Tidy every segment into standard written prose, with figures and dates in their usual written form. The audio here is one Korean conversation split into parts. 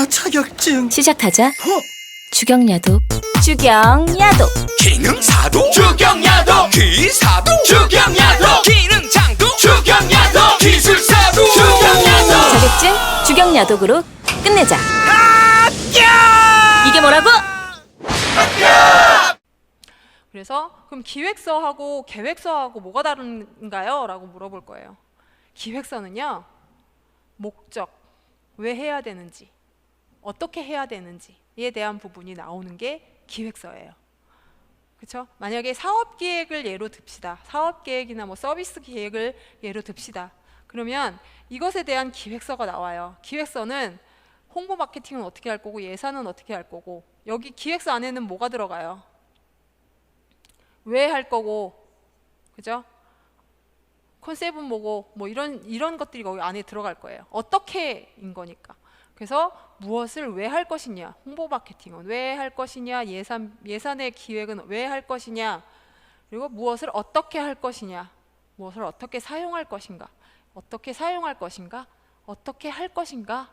자격증. 시작하자. 주경야도. 주경야도. 기능사도 주경야도. 기사도 주경야도. 기능장도 주경야도. 기술사도 주경야도. 자격증 주경야독으로 끝내자. 이게 뭐라고? 그래서 그럼 기획서하고 계획서하고 뭐가 다른가요? 라고 물어볼 거예요. 기획서는요, 목적, 왜 해야 되는지, 어떻게 해야 되는지에 대한 부분이 나오는 게 기획서예요. 그렇죠? 만약에 사업 계획을 예로 듭시다. 사업 계획이나 뭐 서비스 계획을 예로 듭시다. 그러면 이것에 대한 기획서가 나와요. 기획서는 홍보 마케팅은 어떻게 할 거고 예산은 어떻게 할 거고, 여기 기획서 안에는 뭐가 들어가요? 왜 할 거고, 그죠? 컨셉은 뭐고, 뭐 이런 것들이 거기 안에 들어갈 거예요. 어떻게인 거니까. 그래서 무엇을 왜 할 것이냐, 홍보 마케팅은 왜 할 것이냐, 예산의 기획은 왜 할 것이냐, 그리고 무엇을 어떻게 할 것이냐, 무엇을 어떻게 사용할 것인가, 어떻게 사용할 것인가, 어떻게 할 것인가,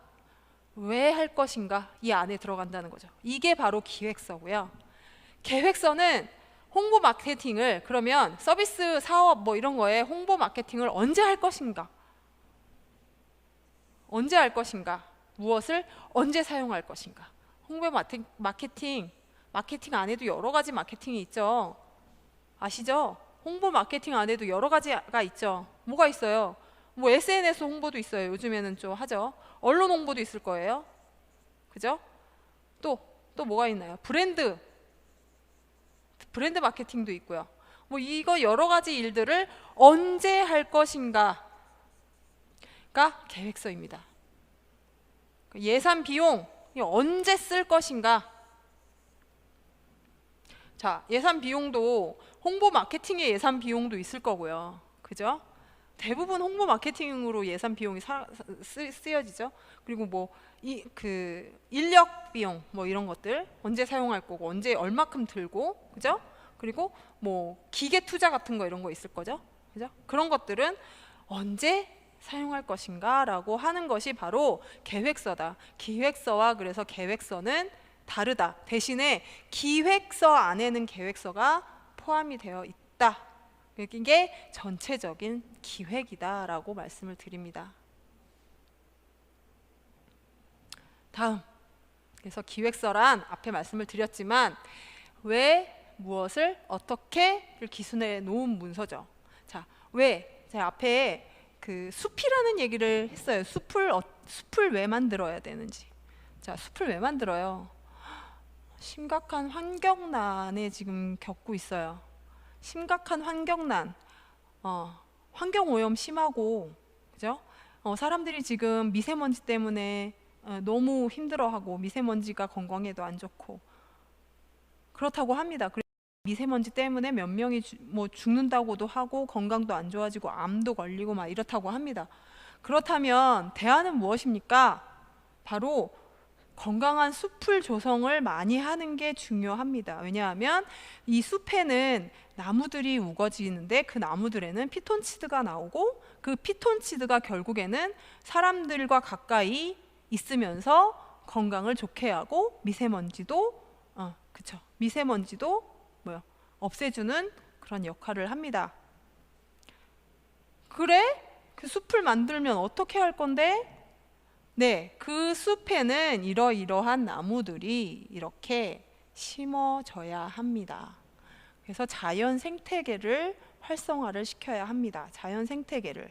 왜 할 것인가, 이 안에 들어간다는 거죠. 이게 바로 기획서고요. 계획서는 홍보 마케팅을, 그러면 서비스 사업 뭐 이런 거에 홍보 마케팅을 언제 할 것인가, 언제 할 것인가, 무엇을 언제 사용할 것인가. 홍보 마케팅 안에도 여러 가지 마케팅이 있죠. 아시죠? 홍보 마케팅 안에도 여러 가지가 있죠. 뭐가 있어요? 뭐 SNS 홍보도 있어요. 요즘에는 좀 하죠. 언론 홍보도 있을 거예요. 그죠? 또 뭐가 있나요? 브랜드 마케팅도 있고요. 뭐 이거 여러 가지 일들을 언제 할 것인가가 계획서입니다. 예산 비용 언제 쓸 것인가. 자, 예산 비용도 홍보 마케팅의 예산 비용도 있을 거고요. 그죠? 대부분 홍보 마케팅으로 예산 비용이 쓰여지죠. 그리고 뭐 인력 비용 뭐 이런 것들 언제 사용할 거고, 언제 얼마큼 들고, 그죠? 그리고 뭐 기계 투자 같은 거 이런 거 있을 거죠. 그죠? 그런 것들은 언제 사용할 것인가라고 하는 것이 바로 계획서다. 기획서와 그래서 계획서는 다르다. 대신에 기획서 안에는 계획서가 포함이 되어 있다. 이게 전체적인 기획이다라고 말씀을 드립니다. 다음, 그래서 기획서란 앞에 말씀을 드렸지만 왜, 무엇을, 어떻게를 기준에 놓은 문서죠. 자, 왜? 제가 앞에 그 숲이라는 얘기를 했어요. 숲을 왜 만들어야 되는지. 자, 숲을 왜 만들어요? 심각한 환경난에 지금 겪고 있어요. 심각한 환경난, 환경오염 심하고, 그죠? 사람들이 지금 미세먼지 때문에 너무 힘들어하고, 미세먼지가 건강에도 안 좋고 그렇다고 합니다. 미세먼지 때문에 몇 명이 뭐 죽는다고도 하고, 건강도 안 좋아지고 암도 걸리고 막 이렇다고 합니다. 그렇다면 대안은 무엇입니까? 바로 건강한 숲을 조성을 많이 하는 게 중요합니다. 왜냐하면 이 숲에는 나무들이 우거지는데 그 나무들에는 피톤치드가 나오고, 그 피톤치드가 결국에는 사람들과 가까이 있으면서 건강을 좋게 하고, 미세먼지도 없애주는 그런 역할을 합니다. 그래? 그 숲을 만들면 어떻게 할 건데? 네, 그 숲에는 이러이러한 나무들이 이렇게 심어져야 합니다. 그래서 자연 생태계를 활성화를 시켜야 합니다. 자연 생태계를.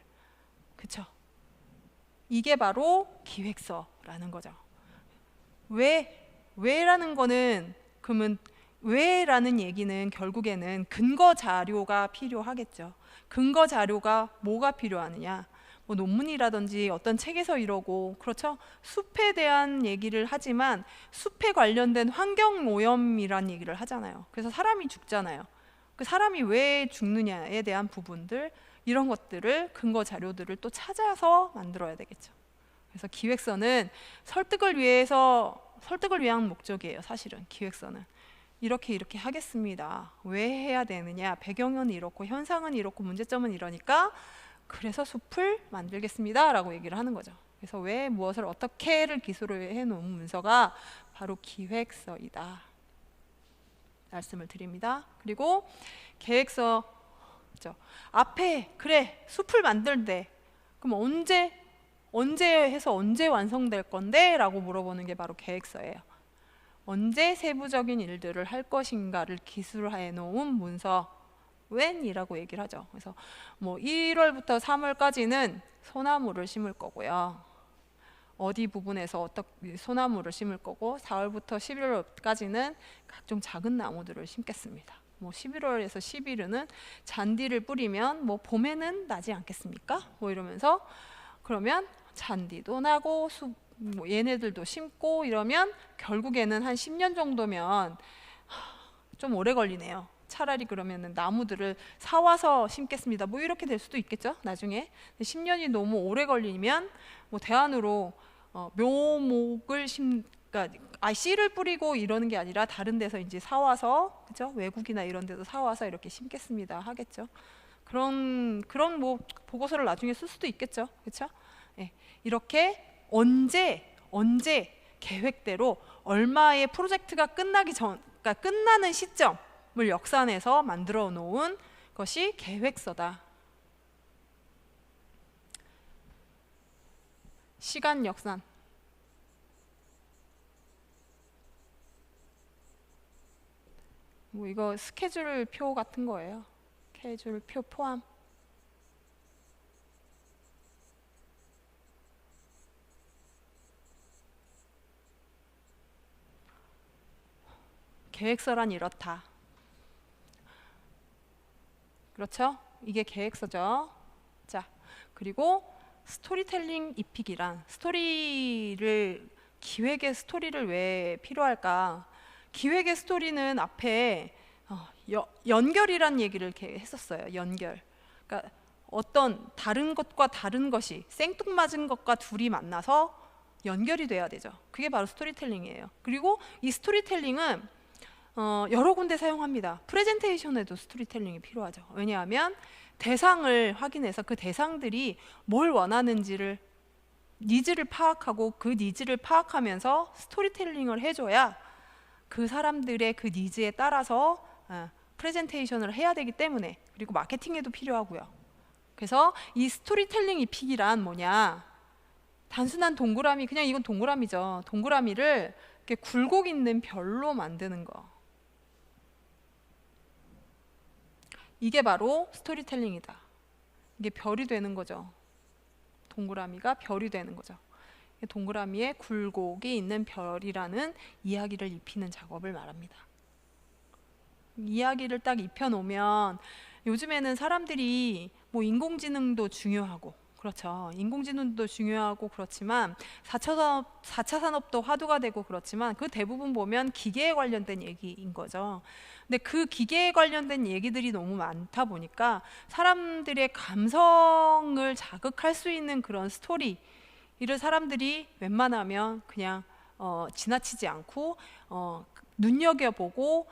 그쵸? 이게 바로 기획서라는 거죠. 왜라는 거는, 그러면 왜라는 얘기는 결국에는 근거 자료가 필요하겠죠. 근거 자료가 뭐가 필요하느냐? 뭐 논문이라든지 어떤 책에서 이러고, 그렇죠? 숲에 대한 얘기를 하지만 숲에 관련된 환경 오염이란 얘기를 하잖아요. 그래서 사람이 죽잖아요. 그 사람이 왜 죽느냐에 대한 부분들, 이런 것들을, 근거 자료들을 또 찾아서 만들어야 되겠죠. 그래서 기획서는 설득을 위한 목적이에요. 사실은 기획서는 이렇게 하겠습니다. 왜 해야 되느냐, 배경은 이렇고 현상은 이렇고 문제점은 이러니까 그래서 숲을 만들겠습니다 라고 얘기를 하는 거죠. 그래서 왜 무엇을 어떻게를 기술로 해놓은 문서가 바로 기획서이다 말씀을 드립니다. 그리고 계획서 앞에 그래 숲을 만들대. 그럼 언제 해서 언제 완성될 건데? 라고 물어보는 게 바로 계획서예요. 언제 세부적인 일들을 할 것인가를 기술해 놓은 문서 when이라고 얘기를 하죠. 그래서 뭐 1월부터 3월까지는 소나무를 심을 거고요. 어디 부분에서 어떻게 소나무를 심을 거고 4월부터 11월까지는 각종 작은 나무들을 심겠습니다. 뭐 11월에서 11일은 잔디를 뿌리면 뭐 봄에는 나지 않겠습니까? 뭐 이러면서 그러면 잔디도 나고 뭐 얘네들도 심고 이러면 결국에는 한 10년 정도면 좀 오래 걸리네요. 차라리 그러면은 나무들을 사와서 심겠습니다. 뭐 이렇게 될 수도 있겠죠. 나중에 10년이 너무 오래 걸리면 뭐 대안으로 묘목을 그러니까 씨를 뿌리고 이러는 게 아니라 다른 데서 이제 사와서 그죠? 외국이나 이런 데서 사와서 이렇게 심겠습니다 하겠죠. 그런 뭐 보고서를 나중에 쓸 수도 있겠죠. 그렇죠? 네. 이렇게 언제 계획대로 얼마의 프로젝트가 그러니까 끝나는 시점을 역산해서 만들어 놓은 것이 계획서다. 시간 역산. 뭐 이거 스케줄 표 같은 거예요. 스케줄 표 포함. 계획서란 이렇다. 그렇죠? 이게 계획서죠. 자, 그리고 스토리텔링 입히기란 기획의 스토리를 왜 필요할까? 기획의 스토리는 앞에 연결이란 얘기를 이렇게 했었어요. 연결. 그러니까 어떤 다른 것과 다른 것이 생뚱맞은 것과 둘이 만나서 연결이 돼야 되죠. 그게 바로 스토리텔링이에요. 그리고 이 스토리텔링은 여러 군데 사용합니다. 프레젠테이션에도 스토리텔링이 필요하죠. 왜냐하면 대상을 확인해서 그 대상들이 뭘 원하는지를 니즈를 파악하고 그 니즈를 파악하면서 스토리텔링을 해줘야 그 사람들의 그 니즈에 따라서 프레젠테이션을 해야 되기 때문에 그리고 마케팅에도 필요하고요. 그래서 이 스토리텔링 입히기란 뭐냐? 단순한 동그라미 그냥 이건 동그라미죠. 동그라미를 이렇게 굴곡 있는 별로 만드는 거. 이게 바로 스토리텔링이다. 이게 별이 되는 거죠. 동그라미가 별이 되는 거죠. 동그라미에 굴곡이 있는 별이라는 이야기를 입히는 작업을 말합니다. 이야기를 딱 입혀놓으면 요즘에는 사람들이 뭐 인공지능도 중요하고 그렇죠. 인공지능도 중요하고 그렇지만 4차 산업도 화두가 되고 그렇지만 그 대부분 보면 기계에 관련된 얘기인 거죠. 근데 그 기계에 관련된 얘기들이 너무 많다 보니까 사람들의 감성을 자극할 수 있는 그런 스토리를 사람들이 웬만하면 그냥 지나치지 않고 눈여겨보고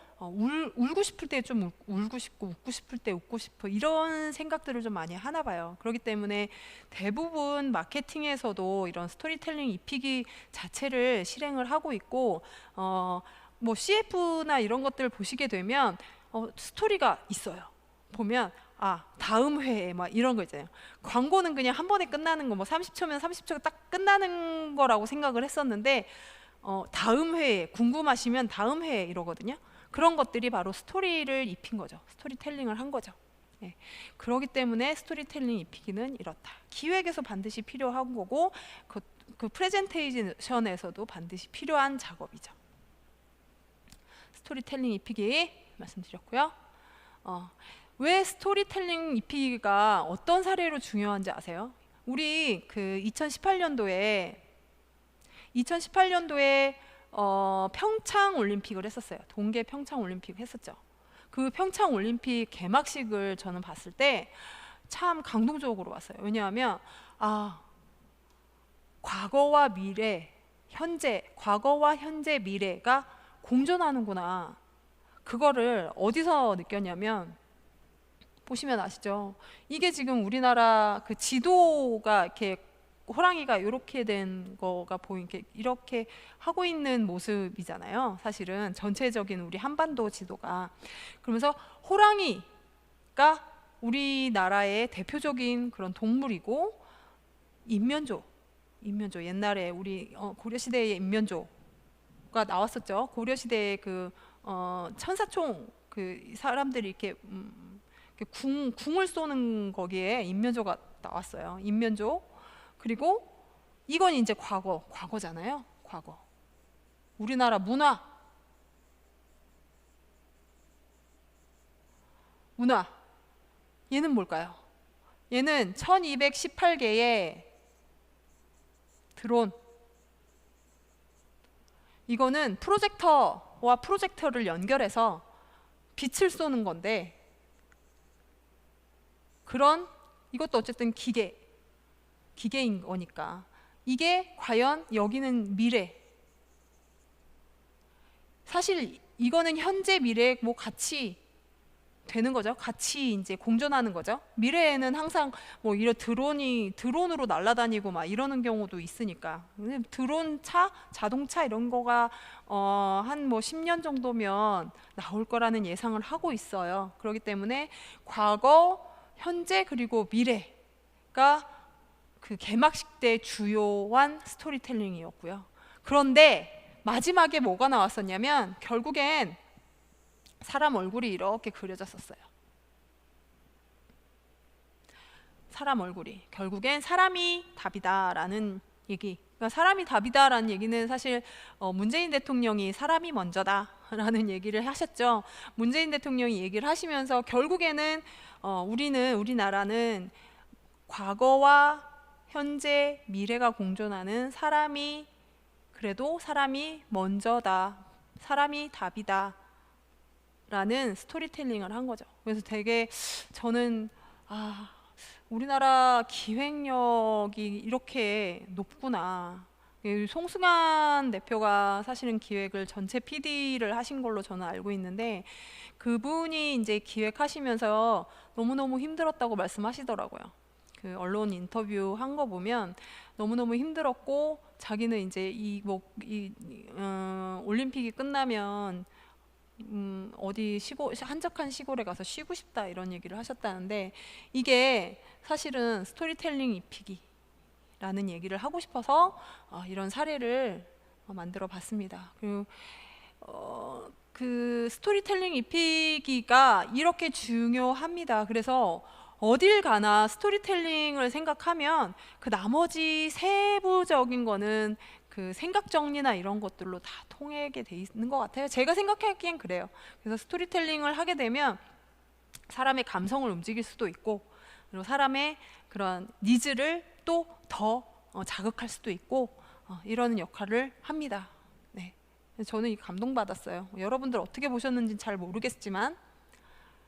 울고 싶을 때 좀 울고 싶고 웃고 싶을 때 웃고 싶어 이런 생각들을 좀 많이 하나 봐요. 그렇기 때문에 대부분 마케팅에서도 이런 스토리텔링 입히기 자체를 실행을 하고 있고 뭐 CF나 이런 것들 보시게 되면 스토리가 있어요. 보면 다음 회에 막 이런 거 있잖아요. 광고는 그냥 한 번에 끝나는 거 뭐 30초면 30초가 딱 끝나는 거라고 생각을 했었는데 다음 회에 궁금하시면 다음 회에 이러거든요. 그런 것들이 바로 스토리를 입힌 거죠. 스토리텔링을 한 거죠. 네. 그렇기 때문에 스토리텔링 입히기는 이렇다. 기획에서 반드시 필요한 거고 그 프레젠테이션에서도 반드시 필요한 작업이죠. 스토리텔링 입히기 말씀드렸고요. 왜 스토리텔링 입히기가 어떤 사례로 중요한지 아세요? 우리 그 2018년도에 평창 올림픽을 했었어요. 동계 평창 올림픽 했었죠. 그 평창 올림픽 개막식을 저는 봤을 때 참 감동적으로 봤어요. 왜냐하면 과거와 현재, 미래가 공존하는구나. 그거를 어디서 느꼈냐면 보시면 아시죠? 이게 지금 우리나라 그 지도가 이렇게 호랑이가 이렇게 된 거가 이렇게 하고 있는 모습이잖아요. 사실은 전체적인 우리 한반도 지도가. 그러면서 호랑이가 우리나라의 대표적인 그런 동물이고, 인면조 옛날에 우리 고려시대의 인면조가 나왔었죠. 고려시대의 천사총 사람들이 이렇게 궁을 쏘는 거기에 인면조가 나왔어요. 인면조. 그리고 이건 이제 과거잖아요. 과거. 우리나라 문화. 얘는 뭘까요? 얘는 1218개의 드론. 이거는 프로젝터와 프로젝터를 연결해서 빛을 쏘는 건데, 이것도 어쨌든 기계인 거니까, 이게 과연 여기는 미래, 사실 이거는 현재 미래 같이 되는 거죠. 같이 이제 공존하는 거죠. 미래에는 항상 이런 드론으로 날아다니고 막 이러는 경우도 있으니까. 드론차, 자동차 이런 거가 한 10년 정도면 나올 거라는 예상을 하고 있어요. 그렇기 때문에 과거, 현재 그리고 미래가 그 개막식 때 주요한 스토리텔링이었고요. 그런데 마지막에 뭐가 나왔었냐면 결국엔 사람 얼굴이 이렇게 그려졌었어요. 사람 얼굴이. 결국엔 사람이 답이다라는 얘기. 그러니까 사람이 답이다라는 얘기는 사실 문재인 대통령이 사람이 먼저다라는 얘기를 하셨죠. 문재인 대통령이 얘기를 하시면서 결국에는 우리나라는 과거와 현재, 미래가 공존하는 그래도 사람이 먼저다, 사람이 답이다 라는 스토리텔링을 한 거죠. 그래서 되게 저는 우리나라 기획력이 이렇게 높구나. 송승환 대표가 사실은 기획을 전체 PD를 하신 걸로 저는 알고 있는데, 그분이 이제 기획하시면서 너무너무 힘들었다고 말씀하시더라고요. 그 언론 인터뷰 한 거 보면 너무너무 힘들었고, 자기는 이제 올림픽이 끝나면 어디 한적한 시골에 가서 쉬고 싶다 이런 얘기를 하셨다는데, 이게 사실은 스토리텔링 입히기라는 얘기를 하고 싶어서 이런 사례를 만들어 봤습니다. 그리고 그 스토리텔링 입히기가 이렇게 중요합니다. 그래서 어딜 가나 스토리텔링을 생각하면 그 나머지 세부적인 거는 그 생각 정리나 이런 것들로 다 통하게 돼 있는 것 같아요. 제가 생각하기엔 그래요. 그래서 스토리텔링을 하게 되면 사람의 감성을 움직일 수도 있고, 그리고 사람의 그런 니즈를 또 더 자극할 수도 있고, 이런 역할을 합니다. 네. 저는 감동받았어요. 여러분들 어떻게 보셨는지 잘 모르겠지만